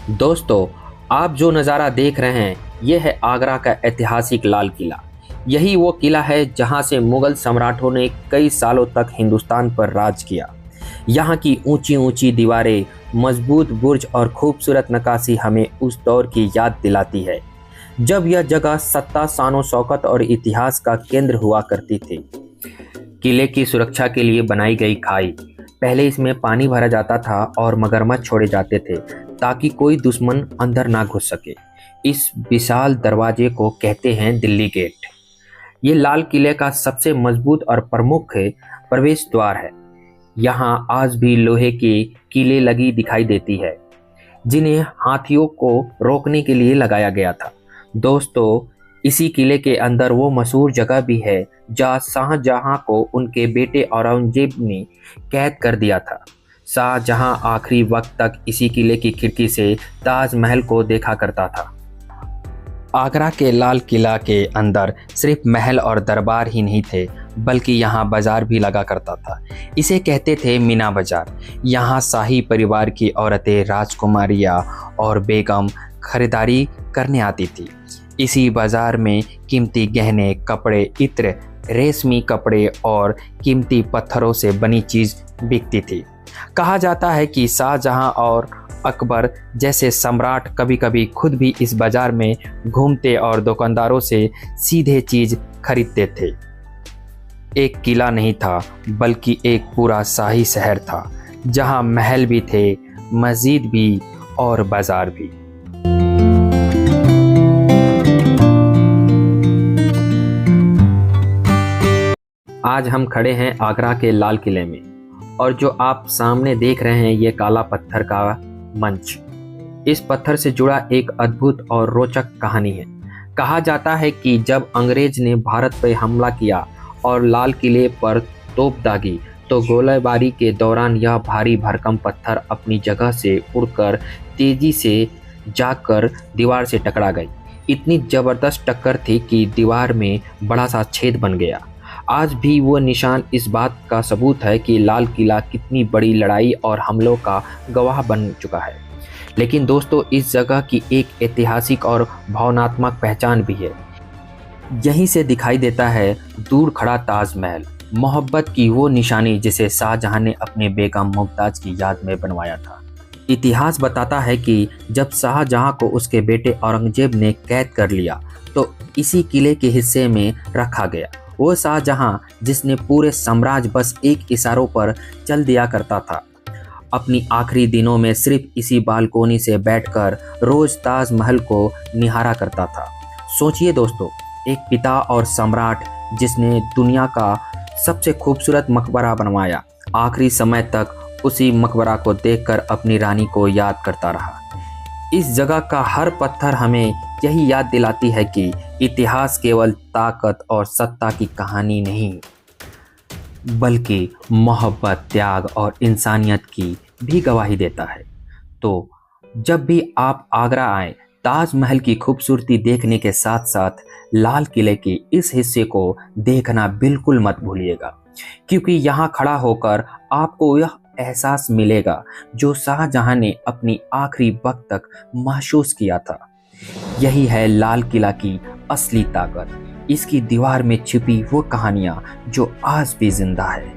दोस्तों, आप जो नज़ारा देख रहे हैं यह है आगरा का ऐतिहासिक लाल किला। यही वो किला है जहां से मुगल सम्राटों ने कई सालों तक हिंदुस्तान पर राज किया। यहाँ की ऊंची ऊंची दीवारें, मजबूत बुर्ज और खूबसूरत नक्काशी हमें उस दौर की याद दिलाती है जब यह जगह सत्ता, शान शौकत और इतिहास का केंद्र हुआ करती थी। किले की सुरक्षा के लिए बनाई गई खाई, पहले इसमें पानी भरा जाता था और मगरमच्छ छोड़े जाते थे ताकि कोई दुश्मन अंदर ना घुस सके। इस विशाल दरवाजे को कहते हैं दिल्ली गेट। ये लाल किले का सबसे मजबूत और प्रमुख प्रवेश द्वार है। यहाँ आज भी लोहे की कीलें लगी दिखाई देती है जिन्हें हाथियों को रोकने के लिए लगाया गया था। दोस्तों, इसी किले के अंदर वो मशहूर जगह भी है जहाँ शाहजहां को उनके बेटे औरंगजेब ने कैद कर दिया था। शाहजहां आखिरी वक्त तक इसी किले की खिड़की से ताजमहल को देखा करता था। आगरा के लाल किला के अंदर सिर्फ महल और दरबार ही नहीं थे, बल्कि यहाँ बाजार भी लगा करता था। इसे कहते थे मीना बाजार। यहाँ शाही परिवार की औरतें, राजकुमारियाँ और बेगम खरीदारी करने आती थी। इसी बाजार में कीमती गहने, कपड़े, इत्र, रेशमी कपड़े और कीमती पत्थरों से बनी चीज बिकती थी। कहा जाता है कि शाहजहां और अकबर जैसे सम्राट कभी कभी खुद भी इस बाजार में घूमते और दुकानदारों से सीधे चीज खरीदते थे। एक किला नहीं था, बल्कि एक पूरा शाही शहर था जहां महल भी थे, मस्जिद भी और बाजार भी। आज हम खड़े हैं आगरा के लाल किले में और जो आप सामने देख रहे हैं ये काला पत्थर का मंच। इस पत्थर से जुड़ा एक अद्भुत और रोचक कहानी है। कहा जाता है कि जब अंग्रेज ने भारत पर हमला किया और लाल किले पर तोप दागी तो गोलीबारी के दौरान यह भारी भरकम पत्थर अपनी जगह से उड़कर तेजी से जाकर दीवार से टकरा गई। इतनी जबरदस्त टक्कर थी कि दीवार में बड़ा सा छेद बन गया। आज भी वो निशान इस बात का सबूत है कि लाल किला कितनी बड़ी लड़ाई और हमलों का गवाह बन चुका है। लेकिन दोस्तों, इस जगह की एक ऐतिहासिक और भावनात्मक पहचान भी है। यहीं से दिखाई देता है दूर खड़ा ताजमहल, मोहब्बत की वो निशानी जिसे शाहजहां ने अपने बेगम मुमताज की याद में बनवाया था। इतिहास बताता है कि जब शाहजहां को उसके बेटे औरंगजेब ने कैद कर लिया तो इसी किले के हिस्से में रखा गया। वो शाहजहां जिसने पूरे साम्राज्य बस एक इशारों पर चल दिया करता था, अपनी आखिरी दिनों में सिर्फ इसी बालकोनी से बैठकर रोज ताजमहल को निहारा करता था। सोचिए दोस्तों, एक पिता और सम्राट जिसने दुनिया का सबसे खूबसूरत मकबरा बनवाया, आखिरी समय तक उसी मकबरा को देखकर अपनी रानी को याद करता रहा। इस जगह का हर पत्थर हमें यही याद दिलाती है कि इतिहास केवल ताकत और सत्ता की कहानी नहीं, बल्कि मोहब्बत, त्याग और इंसानियत की भी गवाही देता है। तो जब भी आप आगरा आएं, ताजमहल की खूबसूरती देखने के साथ साथ लाल किले के इस हिस्से को देखना बिल्कुल मत भूलिएगा, क्योंकि यहाँ खड़ा होकर आपको यह एहसास मिलेगा जो शाहजहां ने अपनी आखिरी वक्त तक महसूस किया था। यही है लाल किला की असली ताकत, इसकी दीवार में छिपी वो कहानियां जो आज भी जिंदा है।